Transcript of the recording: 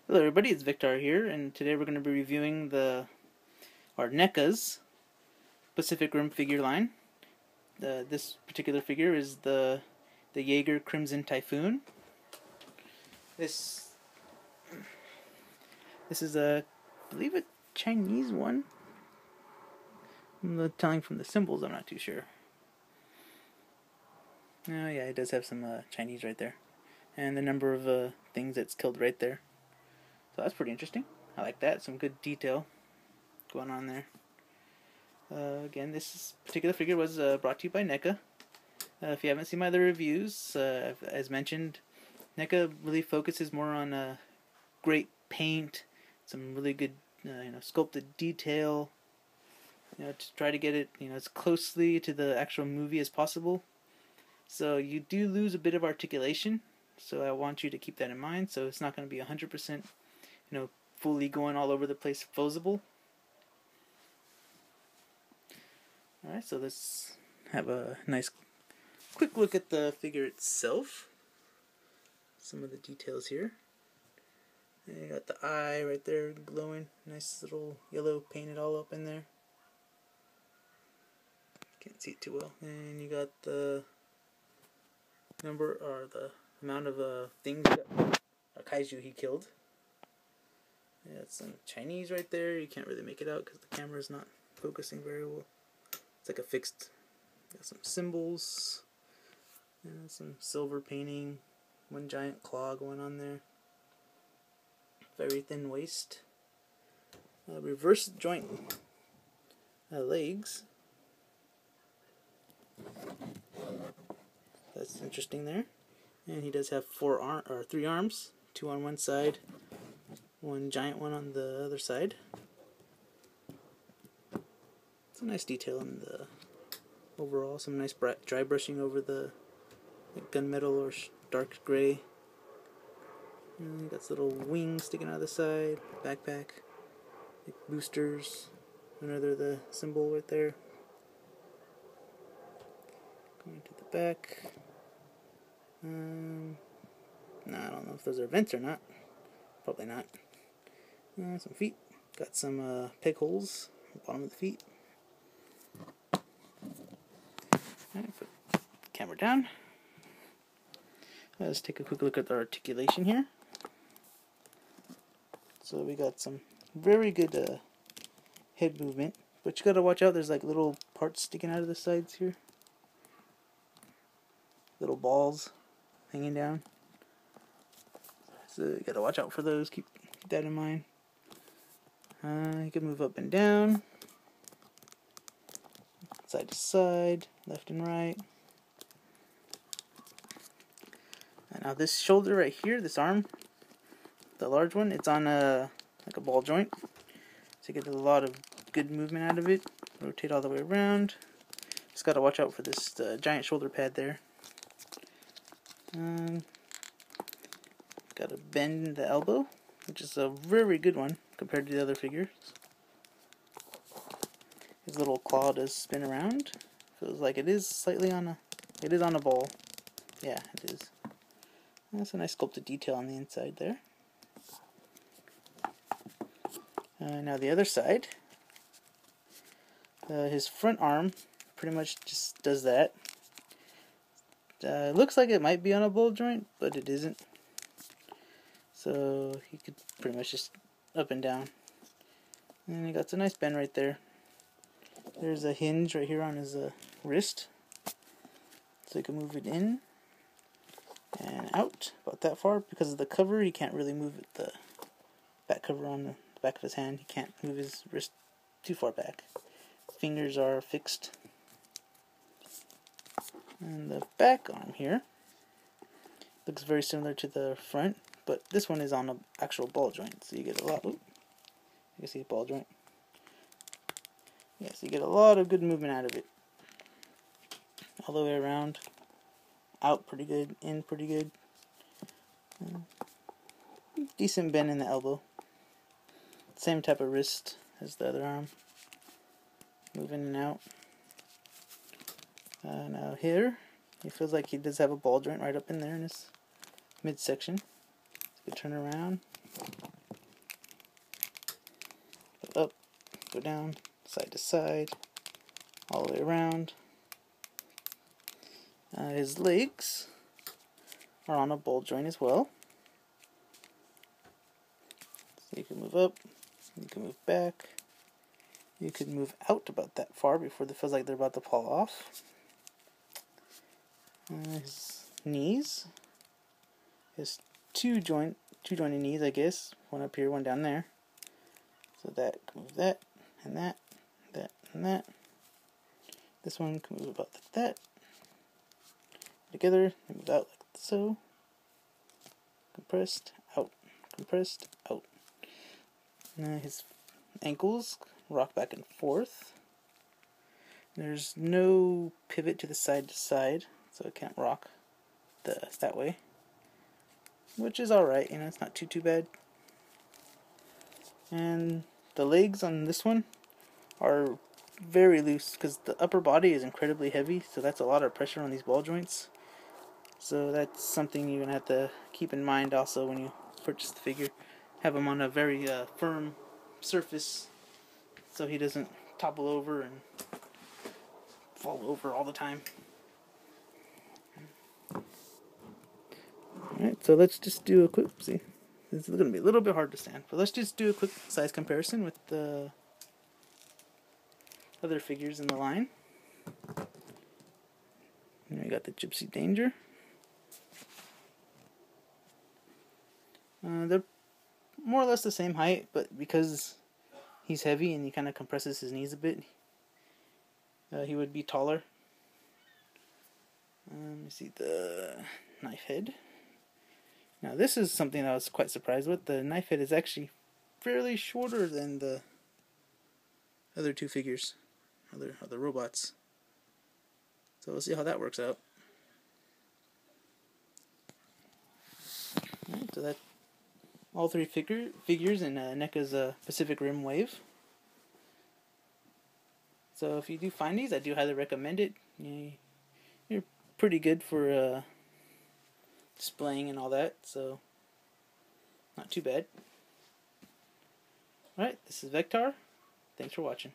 Hello everybody, it's Victor here, and today we're going to be reviewing our Neca's Pacific Rim figure line. This particular figure is the Jaeger Crimson Typhoon. This is I believe a Chinese one. I'm telling from the symbols, I'm not too sure. Oh yeah, it does have some Chinese right there, and the number of things that's killed right there. So that's pretty interesting. I like that. Some good detail going on there. Again, this particular figure was brought to you by Neca. If you haven't seen my other reviews, as mentioned, Neca really focuses more on great paint, some really good sculpted detail, to try to get it as closely to the actual movie as possible. So you do lose a bit of articulation, so I want you to keep that in mind. So it's not going to be 100% fully going all over the place posable. Alright, so let's have a nice quick look at the figure itself. Some of the details here. And you got the eye right there glowing. Nice little yellow painted all up in there. Can't see it too well. And you got the number or the amount of things a kaiju he killed. Yeah, it's some Chinese right there. You can't really make it out because the camera's not focusing very well. It's like a fixed. Got some symbols. And some silver painting. One giant claw going on there. Very thin waist. Reverse joint legs. That's interesting there. And he does have three arms. Two on one side. One giant one on the other side. It's a nice detail in the overall. Some nice dry brushing over the gunmetal or dark gray. And you got little wings sticking out of the side. Backpack. Like boosters. Another the symbol right there. Going to the back. No, I don't know if those are vents or not. Probably not. Some feet. Got some peg holes at the bottom of the feet. Alright, put the camera down. Let's take a quick look at the articulation here. So we got some very good head movement, but you gotta watch out. There's like little parts sticking out of the sides here. Little balls hanging down. So you gotta watch out for those. Keep that in mind. You can move up and down, side to side, left and right. And now this shoulder right here, this arm, the large one, it's on like a ball joint. So you get a lot of good movement out of it. Rotate all the way around. Just gotta watch out for this giant shoulder pad there. Got a bend in the elbow, which is a very good one compared to the other figures. His little claw does spin around. Feels like it is slightly on a ball. Yeah, it is. That's a nice sculpted detail on the inside there. Now the other side. His front arm pretty much just does that. Looks like it might be on a ball joint, but it isn't. So he could pretty much just up and down. And he got a nice bend right there. There's a hinge right here on his wrist. So you can move it in and out about that far. Because of the cover, he can't really move it, the back cover on the back of his hand. He can't move his wrist too far back. Fingers are fixed. And the back arm here looks very similar to the front, but this one is on an actual ball joint, so you get a lot. You can see ball joint. Yeah, so you get a lot of good movement out of it. All the way around. Out pretty good, in pretty good. Decent bend in the elbow. Same type of wrist as the other arm. Moving in and out. Now here, he feels like he does have a ball joint right up in there in his midsection. You can turn around. go down, side to side, all the way around. His legs are on a ball joint as well. So you can move up, you can move back, you can move out about that far before it feels like they're about to fall off. His knees, his two jointed knees, I guess, one up here, one down there. So that can move that, and that, that, and that. This one can move about like that. Together, they move out like so. Compressed, out, compressed, out. Now his ankles rock back and forth. There's no pivot to side, so it can't rock that way. Which is alright, you know, it's not too bad. And the legs on this one are very loose because the upper body is incredibly heavy, so that's a lot of pressure on these ball joints. So that's something you're going to have to keep in mind also when you purchase the figure. Have him on a very firm surface so he doesn't topple over and fall over all the time. Alright, so let's just do a quick, see, this is going to be a little bit hard to stand, but let's just do a quick size comparison with the other figures in the line. And we got the Gypsy Danger. They're more or less the same height, but because he's heavy and he kind of compresses his knees a bit, he would be taller. Let me see the knife head. Now this is something I was quite surprised with. The knife head is actually fairly shorter than the other two figures, other robots. So we'll see how that works out. Alright, so that's all three figures in Neca's Pacific Rim Wave. So if you do find these, I do highly recommend it. You're pretty good for displaying and all that, so not too bad. Alright, this is Vectar. Thanks for watching.